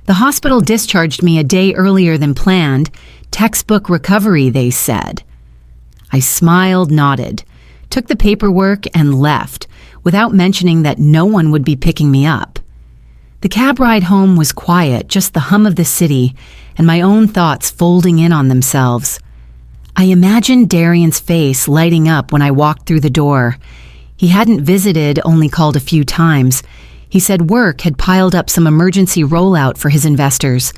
The hospital discharged me a day earlier than planned. Textbook recovery, they said. I smiled, nodded, took the paperwork, and left, without mentioning that no one would be picking me up. The cab ride home was quiet, just the hum of the city, and my own thoughts folding in on themselves. I imagined Darian's face lighting up when I walked through the door. He hadn't visited, only called a few times. He said work had piled up some emergency rollout for his investors.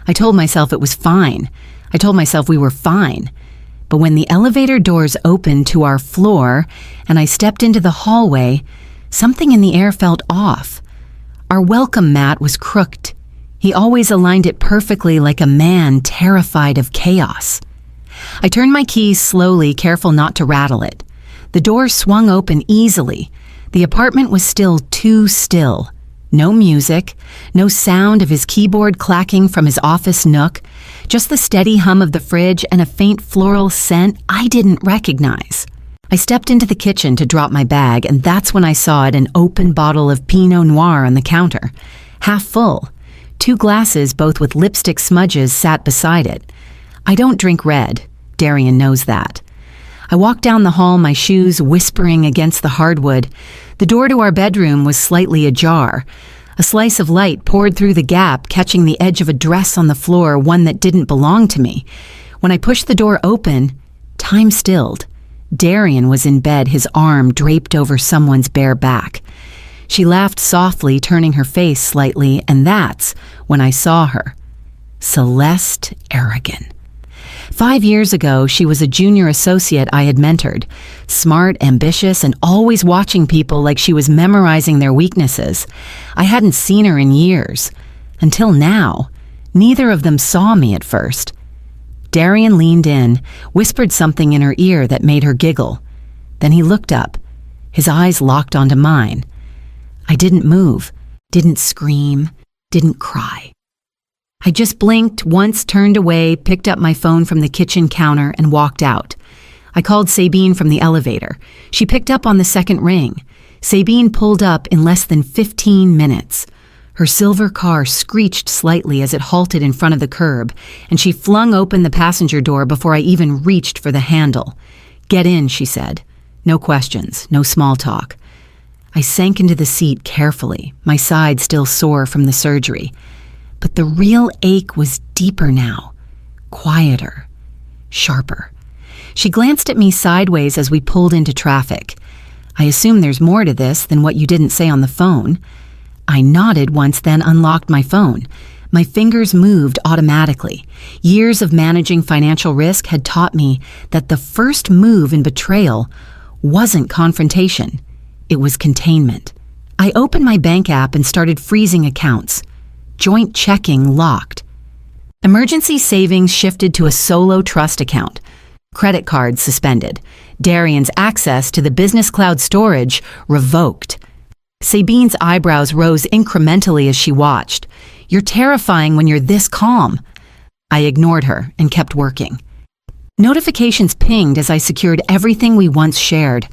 I told myself it was fine. I told myself we were fine. But when the elevator doors opened to our floor and I stepped into the hallway, something in the air felt off. Our welcome mat was crooked. He always aligned it perfectly, like a man terrified of chaos. I turned my keys slowly, careful not to rattle it. The door swung open easily. The apartment was still too still. No music, no sound of his keyboard clacking from his office nook, just the steady hum of the fridge and a faint floral scent I didn't recognize. I stepped into the kitchen to drop my bag, and that's when I saw it, an open bottle of Pinot Noir on the counter, half full. 2 glasses, both with lipstick smudges, sat beside it. I don't drink red. Darian knows that. I walked down the hall, my shoes whispering against the hardwood. The door to our bedroom was slightly ajar. A slice of light poured through the gap, catching the edge of a dress on the floor, one that didn't belong to me. When I pushed the door open, time stilled. Darian was in bed, his arm draped over someone's bare back. She laughed softly, turning her face slightly, and that's when I saw her. Celeste Aragon. 5 years ago, she was a junior associate I had mentored, smart, ambitious, and always watching people like she was memorizing their weaknesses. I hadn't seen her in years. Until now, neither of them saw me at first. Darian leaned in, whispered something in her ear that made her giggle. Then he looked up. His eyes locked onto mine. I didn't move, didn't scream, didn't cry. I just blinked once, turned away, picked up my phone from the kitchen counter, and walked out. I called Sabine from the elevator. She picked up on the second ring. Sabine pulled up in less than 15 minutes. Her silver car screeched slightly as it halted in front of the curb, and she flung open the passenger door before I even reached for the handle. "Get in," she said. No questions, no small talk. I sank into the seat carefully, my side still sore from the surgery. But the real ache was deeper now, quieter, sharper. She glanced at me sideways as we pulled into traffic. "I assume there's more to this than what you didn't say on the phone." I nodded once, then unlocked my phone. My fingers moved automatically. Years of managing financial risk had taught me that the first move in betrayal wasn't confrontation. It was containment. I opened my bank app and started freezing accounts. Joint checking locked. Emergency savings shifted to a solo trust account. Credit cards suspended. Darian's access to the business cloud storage revoked. Sabine's eyebrows rose incrementally as she watched. "You're terrifying when you're this calm." I ignored her and kept working. Notifications pinged as I secured everything we once shared.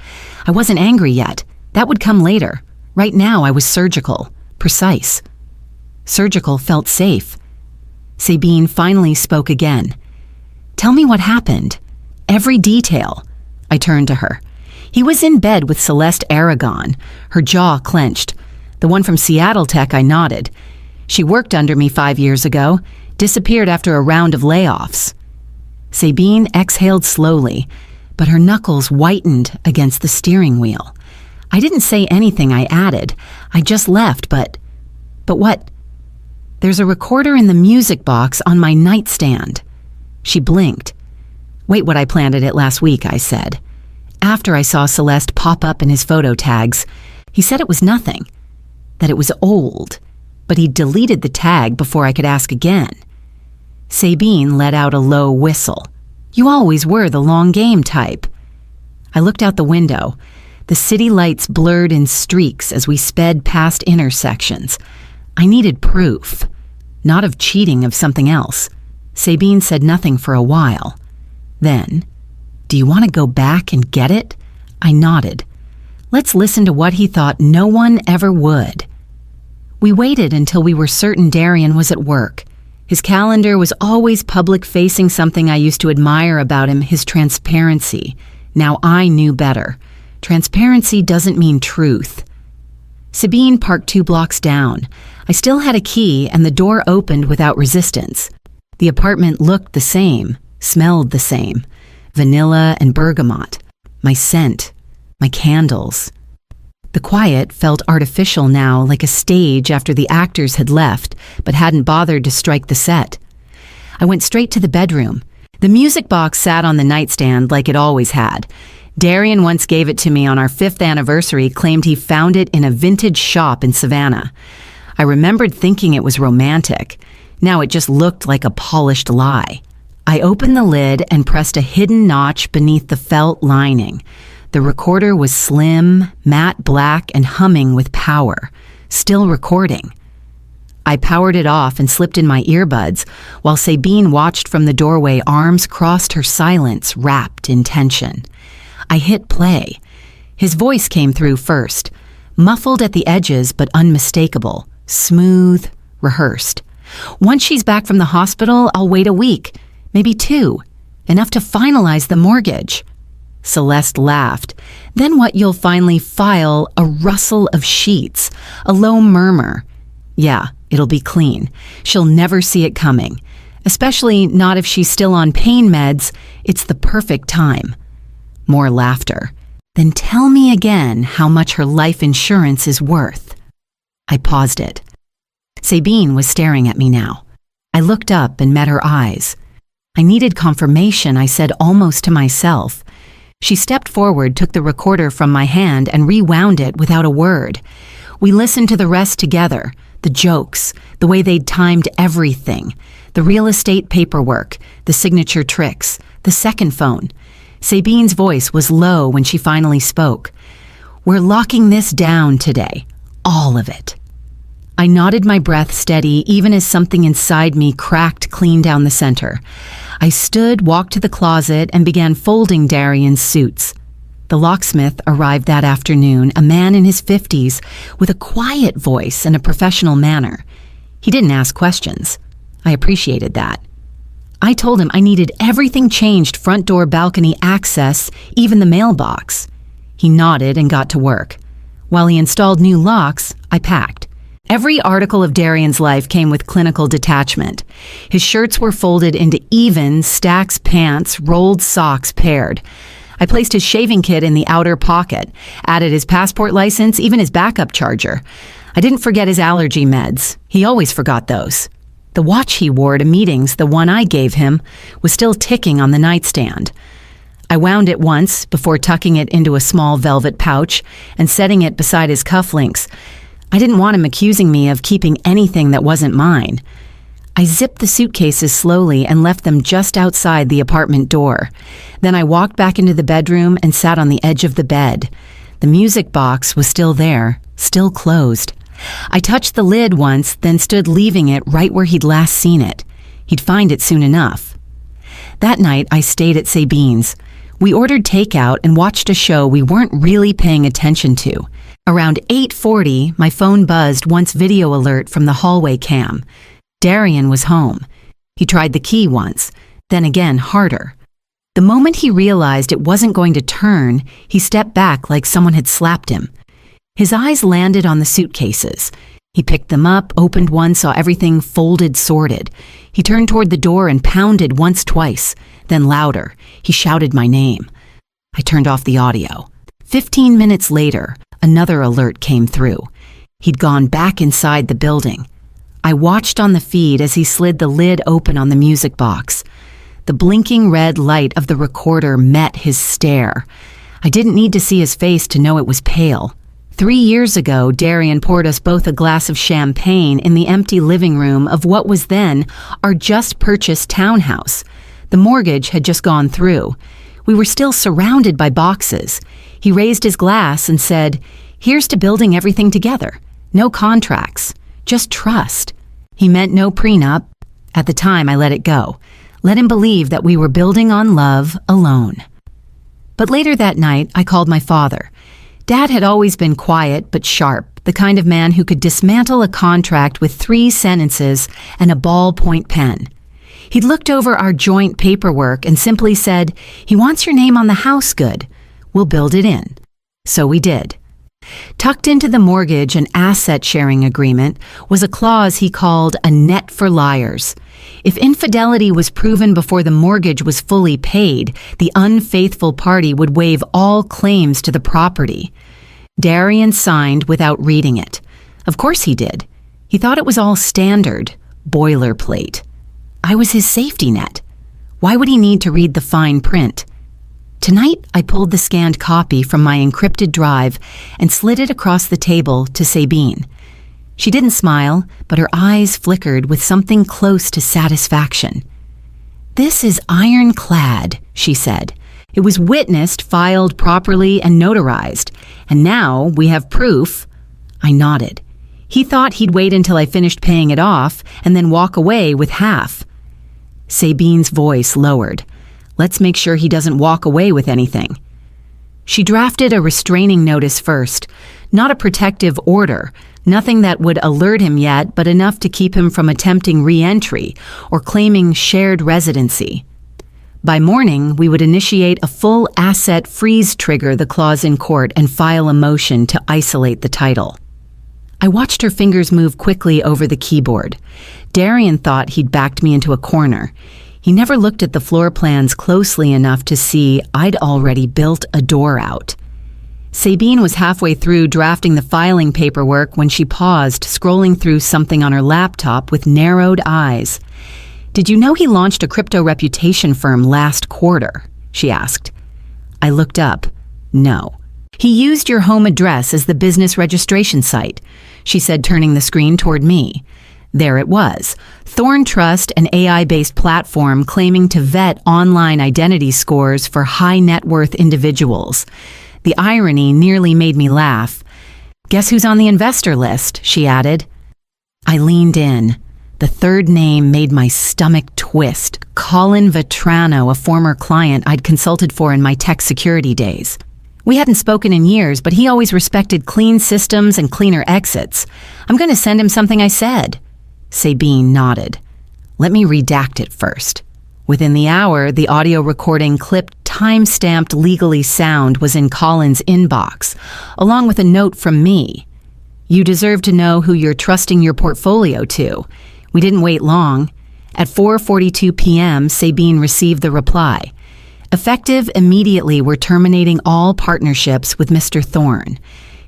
I wasn't angry yet. That would come later. Right now I was surgical, precise. Surgical felt safe. Sabine finally spoke again. "Tell me what happened. Every detail." I turned to her. "He was in bed with Celeste Aragon." Her jaw clenched. "The one from Seattle Tech," I nodded. "She worked under me 5 years ago, disappeared after a round of layoffs." Sabine exhaled slowly, but her knuckles whitened against the steering wheel. I didn't say anything, I added. "I just left, but what?" "There's a recorder in the music box on my nightstand." She blinked. "Wait, what I planted it last week," I said. After I saw Celeste pop up in his photo tags, he said it was nothing, that it was old, but he deleted the tag before I could ask again. Sabine let out a low whistle. "You always were the long game type." I looked out the window. The city lights blurred in streaks as we sped past intersections. I needed proof, not of cheating, of something else. Sabine said nothing for a while. Then, "Do you want to go back and get it?" I nodded. Let's listen to what he thought no one ever would. We waited until we were certain Darian was at work. His calendar was always public-facing, something I used to admire about him, his transparency. Now I knew better. Transparency doesn't mean truth. Sabine parked 2 blocks down. I still had a key and the door opened without resistance. The apartment looked the same, smelled the same. Vanilla and bergamot. My scent. My candles. The quiet felt artificial now, like a stage after the actors had left, but hadn't bothered to strike the set. I went straight to the bedroom. The music box sat on the nightstand like it always had. Darian once gave it to me on our 5th anniversary, claimed he found it in a vintage shop in Savannah. I remembered thinking it was romantic. Now it just looked like a polished lie. I opened the lid and pressed a hidden notch beneath the felt lining. The recorder was slim, matte black, and humming with power, still recording. I powered it off and slipped in my earbuds, while Sabine watched from the doorway, arms crossed, her silence wrapped in tension. I hit play. His voice came through first, muffled at the edges but unmistakable, smooth, rehearsed. Once she's back from the hospital, I'll wait a week, maybe 2, enough to finalize the mortgage. Celeste laughed. Then what you'll finally file, a rustle of sheets, a low murmur. Yeah, it'll be clean. She'll never see it coming. Especially not if she's still on pain meds. It's the perfect time. More laughter. Then tell me again how much her life insurance is worth. I paused it. Sabine was staring at me now. I looked up and met her eyes. I needed confirmation, I said almost to myself. She stepped forward, took the recorder from my hand, and rewound it without a word. We listened to the rest together, the jokes, the way they'd timed everything, the real estate paperwork, the signature tricks, the second phone. Sabine's voice was low when she finally spoke. We're locking this down today, all of it. I nodded, my breath steady, even as something inside me cracked clean down the center. I stood, walked to the closet, and began folding Darian's suits. The locksmith arrived that afternoon, a man in his 50s, with a quiet voice and a professional manner. He didn't ask questions. I appreciated that. I told him I needed everything changed, front door, balcony, access, even the mailbox. He nodded and got to work. While he installed new locks, I packed. Every article of Darian's life came with clinical detachment. His shirts were folded into even stacks, pants, rolled socks paired. I placed his shaving kit in the outer pocket, added his passport license, even his backup charger. I didn't forget his allergy meds. He always forgot those. The watch he wore to meetings, the one I gave him, was still ticking on the nightstand. I wound it once before tucking it into a small velvet pouch and setting it beside his cufflinks. I didn't want him accusing me of keeping anything that wasn't mine. I zipped the suitcases slowly and left them just outside the apartment door. Then I walked back into the bedroom and sat on the edge of the bed. The music box was still there, still closed. I touched the lid once, then stood leaving it right where he'd last seen it. He'd find it soon enough. That night, I stayed at Sabine's. We ordered takeout and watched a show we weren't really paying attention to. Around 8:40, my phone buzzed once video alert from the hallway cam. Darian was home. He tried the key once, then again harder. The moment he realized it wasn't going to turn, he stepped back like someone had slapped him. His eyes landed on the suitcases. He picked them up, opened one, saw everything folded, sorted. He turned toward the door and pounded once, twice, then louder. He shouted my name. I turned off the audio. 15 minutes later, another alert came through. He'd gone back inside the building. I watched on the feed as he slid the lid open on the music box. The blinking red light of the recorder met his stare. I didn't need to see his face to know it was pale. 3 years ago, Darian poured us both a glass of champagne in the empty living room of what was then our just-purchased townhouse. The mortgage had just gone through. We were still surrounded by boxes. He raised his glass and said, "Here's to building everything together. No contracts, just trust." He meant no prenup. At the time, I let it go. Let him believe that we were building on love alone. But later that night, I called my father. Dad had always been quiet but sharp, the kind of man who could dismantle a contract with 3 sentences and a ballpoint pen. He'd looked over our joint paperwork and simply said, "He wants your name on the house, good. We'll build it in." So we did. Tucked into the mortgage and asset sharing agreement was a clause he called a net for liars. If infidelity was proven before the mortgage was fully paid, the unfaithful party would waive all claims to the property. Darian signed without reading it. Of course he did. He thought it was all standard, boilerplate. I was his safety net. Why would he need to read the fine print? Tonight, I pulled the scanned copy from my encrypted drive and slid it across the table to Sabine. She didn't smile, but her eyes flickered with something close to satisfaction. "This is ironclad," she said. "It was witnessed, filed properly, and notarized. And now we have proof." I nodded. He thought he'd wait until I finished paying it off and then walk away with half. Sabine's voice lowered. "Let's make sure he doesn't walk away with anything." She drafted a restraining notice first, not a protective order, nothing that would alert him yet, but enough to keep him from attempting re-entry or claiming shared residency. By morning, we would initiate a full asset freeze, trigger the clause in court, and file a motion to isolate the title. I watched her fingers move quickly over the keyboard. Darian thought he'd backed me into a corner. He never looked at the floor plans closely enough to see I'd already built a door out. Sabine was halfway through drafting the filing paperwork when she paused, scrolling through something on her laptop with narrowed eyes. "Did you know he launched a crypto reputation firm last quarter?" she asked. I looked up. "No. He used your home address as the business registration site," she said, turning the screen toward me. There it was, Thorn Trust, an AI-based platform claiming to vet online identity scores for high-net-worth individuals. The irony nearly made me laugh. "Guess who's on the investor list?" she added. I leaned in. The third name made my stomach twist. Colin Vetrano, a former client I'd consulted for in my tech security days. We hadn't spoken in years, but he always respected clean systems and cleaner exits. "I'm going to send him something I said." Sabine nodded. "Let me redact it first." Within the hour, the audio recording clipped time-stamped legally sound was in Colin's inbox, along with a note from me. "You deserve to know who you're trusting your portfolio to." We didn't wait long. At 4:42 p.m., Sabine received the reply. "Effective immediately, we're terminating all partnerships with Mr. Thorn.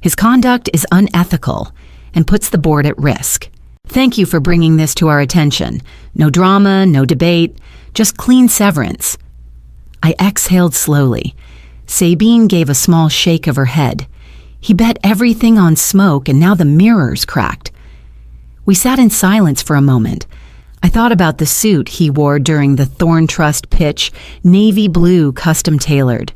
His conduct is unethical and puts the board at risk. Thank you for bringing this to our attention. No drama, no debate, just clean severance." I exhaled slowly. Sabine gave a small shake of her head. He bet everything on smoke, and now the mirror's cracked. We sat in silence for a moment. I thought about the suit he wore during the Thorn Trust pitch, navy blue, custom-tailored.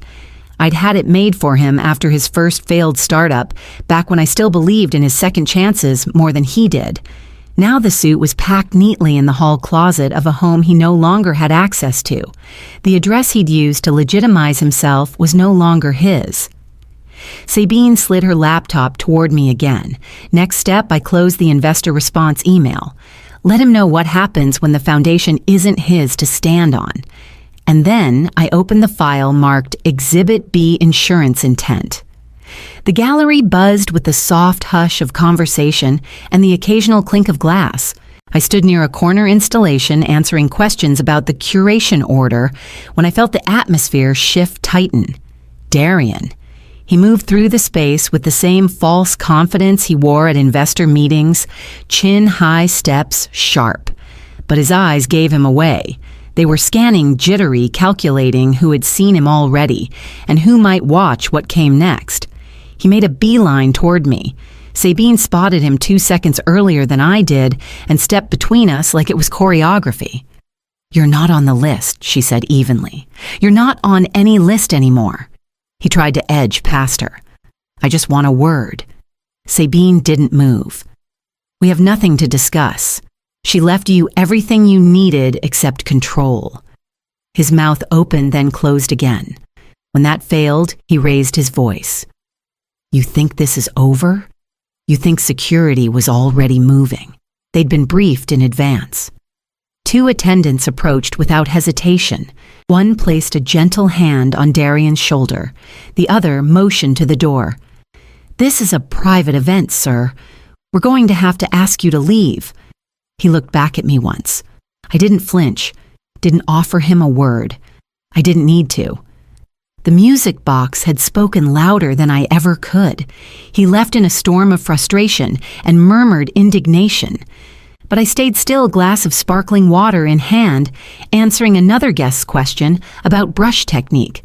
I'd had it made for him after his first failed startup, back when I still believed in his second chances more than he did. Now the suit was packed neatly in the hall closet of a home he no longer had access to. The address he'd used to legitimize himself was no longer his. Sabine slid her laptop toward me again. Next step, I closed the investor response email. Let him know what happens when the foundation isn't his to stand on. And then I opened the file marked Exhibit B Insurance Intent. The gallery buzzed with the soft hush of conversation and the occasional clink of glass. I stood near a corner installation answering questions about the curation order when I felt the atmosphere shift tighten. Darian. He moved through the space with the same false confidence he wore at investor meetings, chin-high steps, sharp. But his eyes gave him away. They were scanning, jittery, calculating who had seen him already and who might watch what came next. He made a beeline toward me. Sabine spotted him 2 seconds earlier than I did and stepped between us like it was choreography. "You're not on the list," she said evenly. "You're not on any list anymore." He tried to edge past her. "I just want a word." Sabine didn't move. "We have nothing to discuss. She left you everything you needed except control." His mouth opened, then closed again. When that failed, he raised his voice. "You think this is over?" You think security was already moving. They'd been briefed in advance. 2 attendants approached without hesitation. One placed a gentle hand on Darian's shoulder. The other motioned to the door. "This is a private event, sir. We're going to have to ask you to leave." He looked back at me once. I didn't flinch, didn't offer him a word. I didn't need to. The music box had spoken louder than I ever could. He left in a storm of frustration and murmured indignation. But I stayed still, glass of sparkling water in hand, answering another guest's question about brush technique.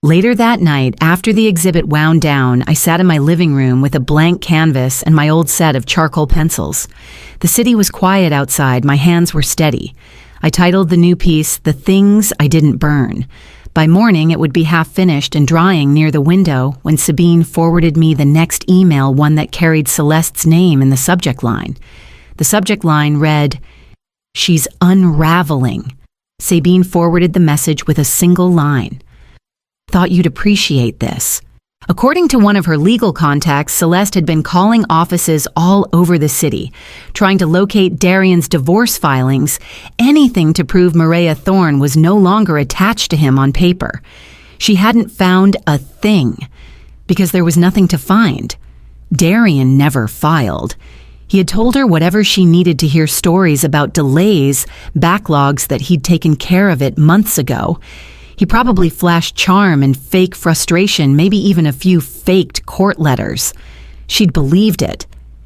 Later that night, after the exhibit wound down, I sat in my living room with a blank canvas and my old set of charcoal pencils. The city was quiet outside, my hands were steady. I titled the new piece, "The Things I Didn't Burn." By morning, it would be half finished and drying near the window when Sabine forwarded me the next email, one that carried Celeste's name in the subject line. The subject line read, "She's unraveling." Sabine forwarded the message with a single line. "Thought you'd appreciate this." According to one of her legal contacts, Celeste had been calling offices all over the city, trying to locate Darian's divorce filings, anything to prove Maria Thorne was no longer attached to him on paper. She hadn't found a thing, because there was nothing to find. Darian never filed. He had told her whatever she needed to hear stories about delays, backlogs that he'd taken care of it months ago. He probably flashed charm and fake frustration, maybe even a few faked court letters. She'd believed it.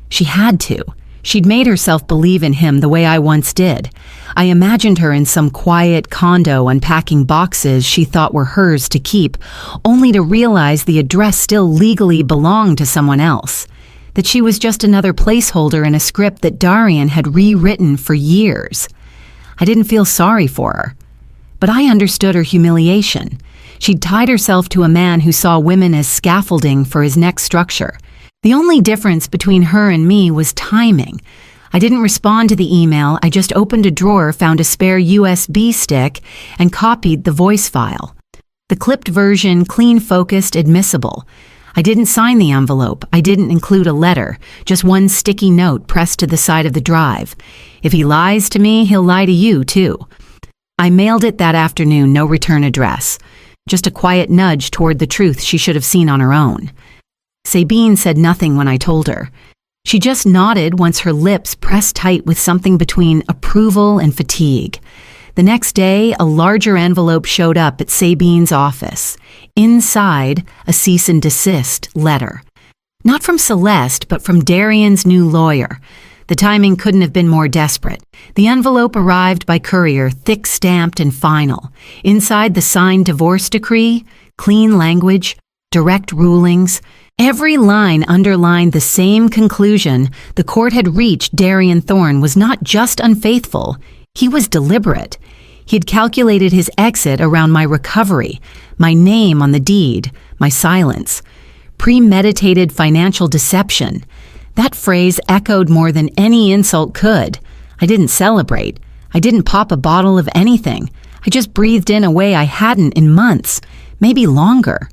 She had to. She'd made herself believe in him the way I once did. I imagined her in some quiet condo unpacking boxes she thought were hers to keep, only to realize the address still legally belonged to someone else. That she was just another placeholder in a script that Darian had rewritten for years. I didn't feel sorry for her. But I understood her humiliation. She'd tied herself to a man who saw women as scaffolding for his next structure. The only difference between her and me was timing. I didn't respond to the email. I just opened a drawer, found a spare USB stick, and copied the voice file. The clipped version, clean focused, admissible. I didn't sign the envelope. I didn't include a letter, just one sticky note pressed to the side of the drive. If he lies to me, he'll lie to you, too. I mailed it that afternoon, no return address. Just a quiet nudge toward the truth she should have seen on her own. Sabine said nothing when I told her. She just nodded once her lips pressed tight with something between approval and fatigue. The next day, a larger envelope showed up at Sabine's office. Inside, a cease and desist letter. Not from Celeste, but from Darian's new lawyer. The timing couldn't have been more desperate. The envelope arrived by courier, thick-stamped and final. Inside the signed divorce decree, clean language, direct rulings. Every line underlined the same conclusion the court had reached. Darian Thorne was not just unfaithful, he was deliberate. He had calculated his exit around my recovery, my name on the deed, my silence. Premeditated financial deception. That phrase echoed more than any insult could. I didn't celebrate. I didn't pop a bottle of anything. I just breathed in a way I hadn't in months, maybe longer.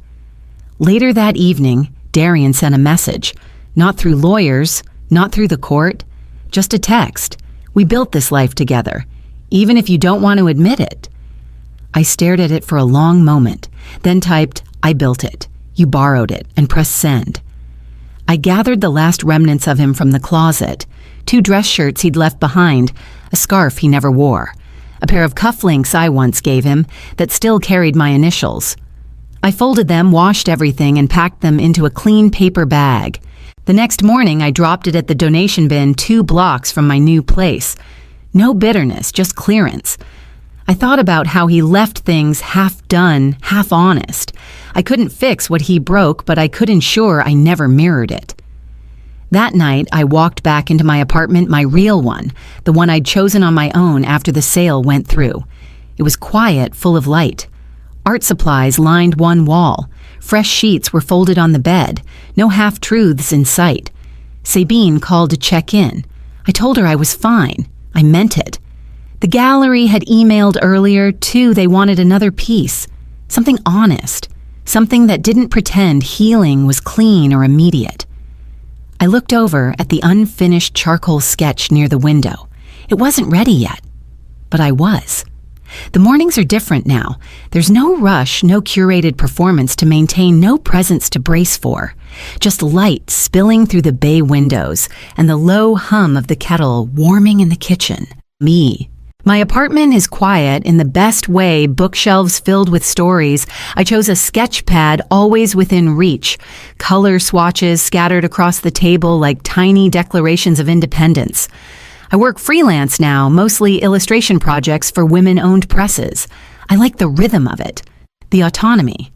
Later that evening, Darian sent a message. Not through lawyers, not through the court, just a text. "We built this life together, even if you don't want to admit it." I stared at it for a long moment, then typed, "I built it. You borrowed it," and pressed send. I gathered the last remnants of him from the closet. 2 dress shirts he'd left behind, a scarf he never wore, a pair of cufflinks I once gave him that still carried my initials. I folded them, washed everything, and packed them into a clean paper bag. The next morning, I dropped it at the donation bin 2 blocks from my new place. No bitterness, just clearance. I thought about how he left things half done, half honest. I couldn't fix what he broke, but I could ensure I never mirrored it. That night, I walked back into my apartment, my real one, the one I'd chosen on my own after the sale went through. It was quiet, full of light. Art supplies lined one wall. Fresh sheets were folded on the bed. No half-truths in sight. Sabine called to check in. I told her I was fine. I meant it. The gallery had emailed earlier, too. They wanted another piece. Something honest. Something that didn't pretend healing was clean or immediate. I looked over at the unfinished charcoal sketch near the window. It wasn't ready yet, but I was. The mornings are different now. There's no rush, no curated performance to maintain, no presence to brace for. Just light spilling through the bay windows and the low hum of the kettle warming in the kitchen. Me. My apartment is quiet in the best way, bookshelves filled with stories. I chose a sketch pad always within reach, color swatches scattered across the table like tiny declarations of independence. I work freelance now, mostly illustration projects for women-owned presses. I like the rhythm of it, the autonomy.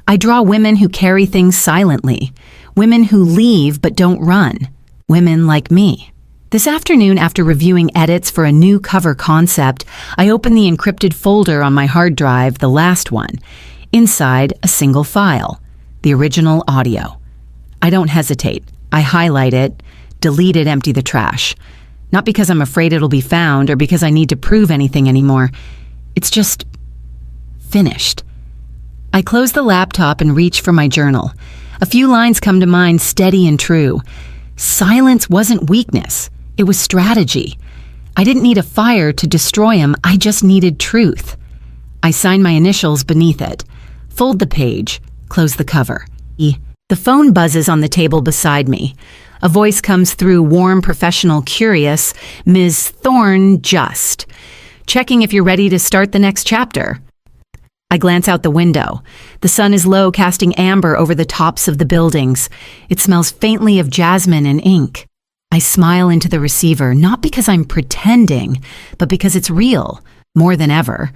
I draw women who carry things silently, women who leave but don't run, women like me. This afternoon, after reviewing edits for a new cover concept, I opened the encrypted folder on my hard drive, the last one. Inside, a single file, the original audio. I don't hesitate. I highlight it, delete it, empty the trash. Not because I'm afraid it'll be found or because I need to prove anything anymore. It's just finished. I close the laptop and reach for my journal. A few lines come to mind, steady and true. Silence wasn't weakness. It was strategy. I didn't need a fire to destroy him. I just needed truth. I sign my initials beneath it. Fold the page. Close the cover. The phone buzzes on the table beside me. A voice comes through, warm, professional, curious. Ms. Thorne, just. Checking if you're ready to start the next chapter. I glance out the window. The sun is low, casting amber over the tops of the buildings. It smells faintly of jasmine and ink. I smile into the receiver, not because I'm pretending, but because it's real, more than ever.